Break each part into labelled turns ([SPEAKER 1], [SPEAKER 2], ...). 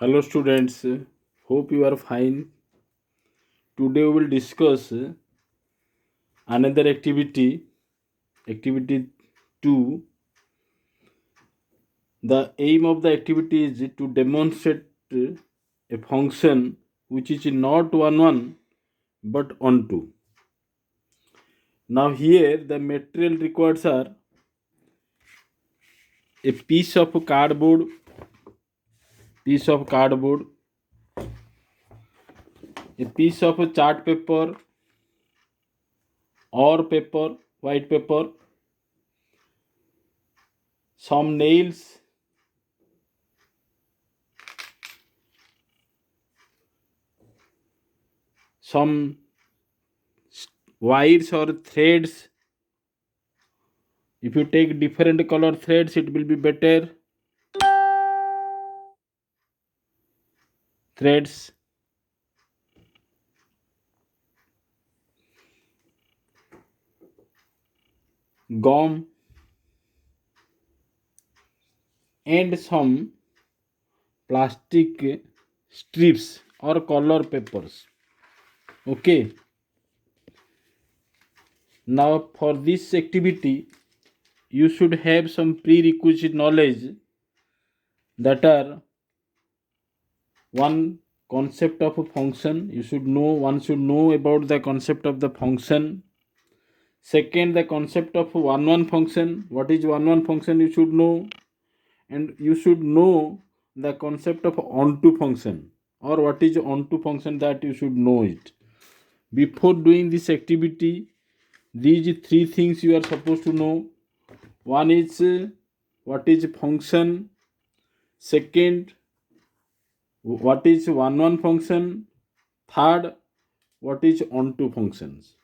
[SPEAKER 1] Hello students, hope you are fine. Today we will discuss another activity, activity 2. The aim of the activity is to demonstrate a function which is not 1 1 but on 2. Now here the material required are a piece of cardboard, a piece of chart paper or paper, white paper, some nails, some wires or threads. If you take different color threads, it will be better. Threads, gum, and some plastic strips or color papers. Okay. Now for this activity, you should have some prerequisite knowledge, that are: one, concept of a function. One should know about the concept of the function. Second, the concept of 1 1 function. What is 1 1 function you should know. And you should know the concept of onto function, or what is onto function, that you should know it. Before doing this activity, these three things you are supposed to know. One is what is function. Second, what is 1 1 function. Third, what is onto functions.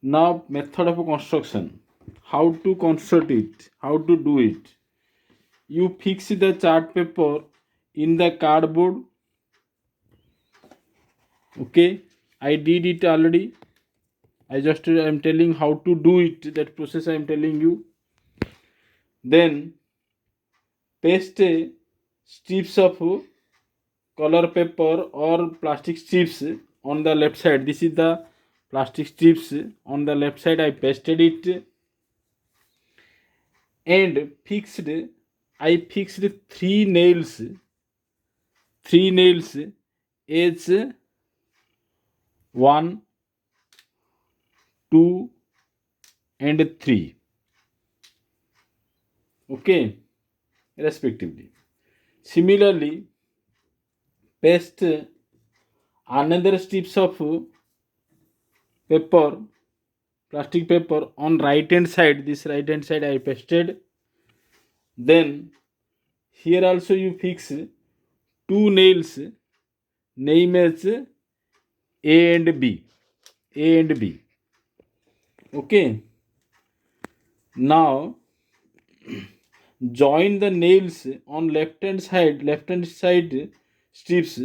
[SPEAKER 1] Now, method of construction. How to construct it, how to do it. You fix the chart paper in the cardboard. Okay, I did it already. I am telling how to do it, that process I am telling you. Then paste strips of color paper or plastic strips on the left side. This is the plastic strips on the left side. I pasted it and I fixed three nails as 1, 2 and 3. Okay, respectively. Similarly, paste another strips of paper, plastic paper, on right hand side. This right hand side I pasted. Then here also you fix two nails, name as A and B. A and B. Okay. Now join the nails on left hand side strips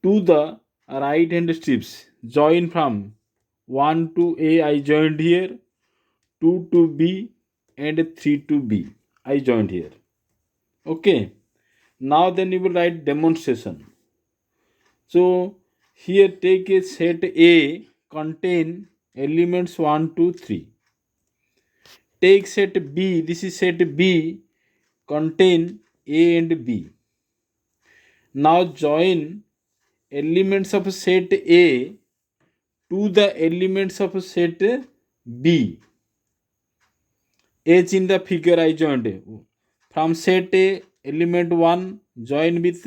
[SPEAKER 1] to the right hand strips. Join from 1 to A, I joined here, 2 to B, and 3 to B, I joined here. Okay. Now then you will write demonstration. So here take a set A contain elements 1, 2, 3. Take set B, this is set B, contain A and B. Now join elements of set A to the elements of set B. As in the figure I joined. From set A, element 1 join with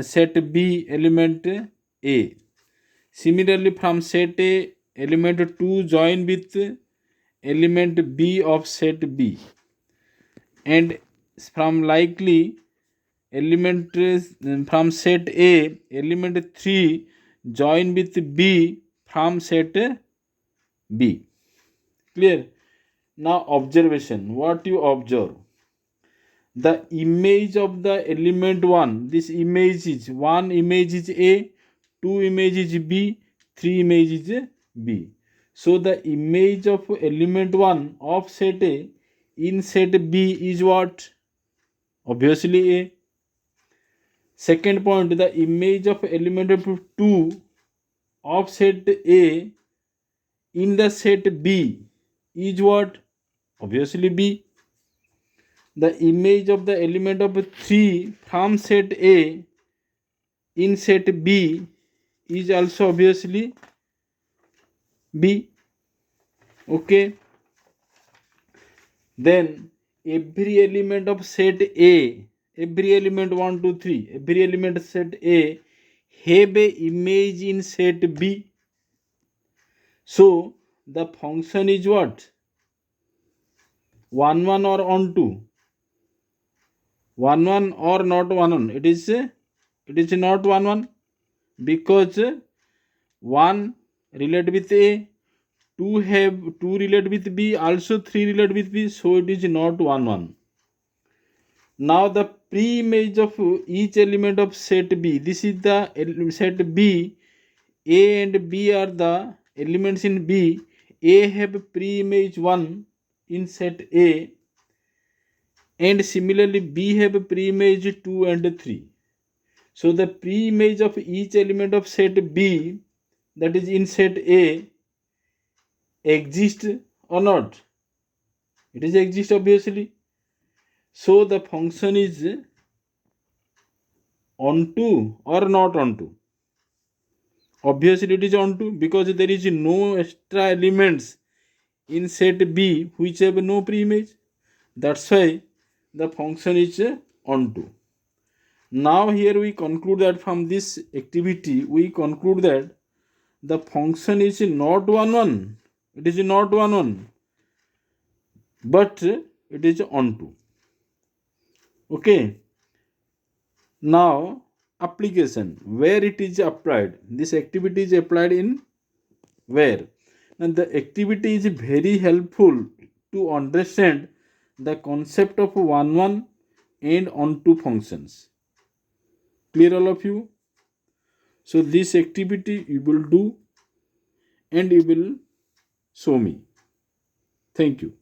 [SPEAKER 1] set B element A. Similarly, from set A, element 2 join with element B of set B. And from likely element from set A, element 3 join with B from set B. Clear? Now observation. What you observe? The image of the element 1. This image is 1 image is A, 2 image is B, 3 image is B. So the image of element 1 of set A in set B is what? Obviously A. Second point, the image of element of 2 of set A in the set B is what? Obviously B. The image of the element of 3 from set A in set B is also obviously B. Okay. Then every element of set A, every element 1, 2, 3, every element set A have a image in set B. So the function is what? 1 1 or onto? 1 1 or not 1 1? It is not 1 1 because 1 relate with A, 2 have 2 relate with B, also 3 relate with B, so it is not 1 1. Now the pre-image of each element of set B. This is the set B. A and B are the elements in B. A have pre-image 1 in set A, and similarly B have pre-image 2 and 3. So the pre-image of each element of set B, that is in set A, exists or not? It is exist obviously. So the function is onto or not onto? Obviously it is onto because there is no extra elements in set B which have no pre-image. That's why the function is onto. Now here we conclude that from this activity we conclude that the function is not 1 1. It is not 1 1, but it is onto. Okay. Now application, where it is applied. This activity is applied in where? And the activity is very helpful to understand the concept of 1 1 and onto functions. Clear all of you? So this activity you will do and you will show me. Thank you.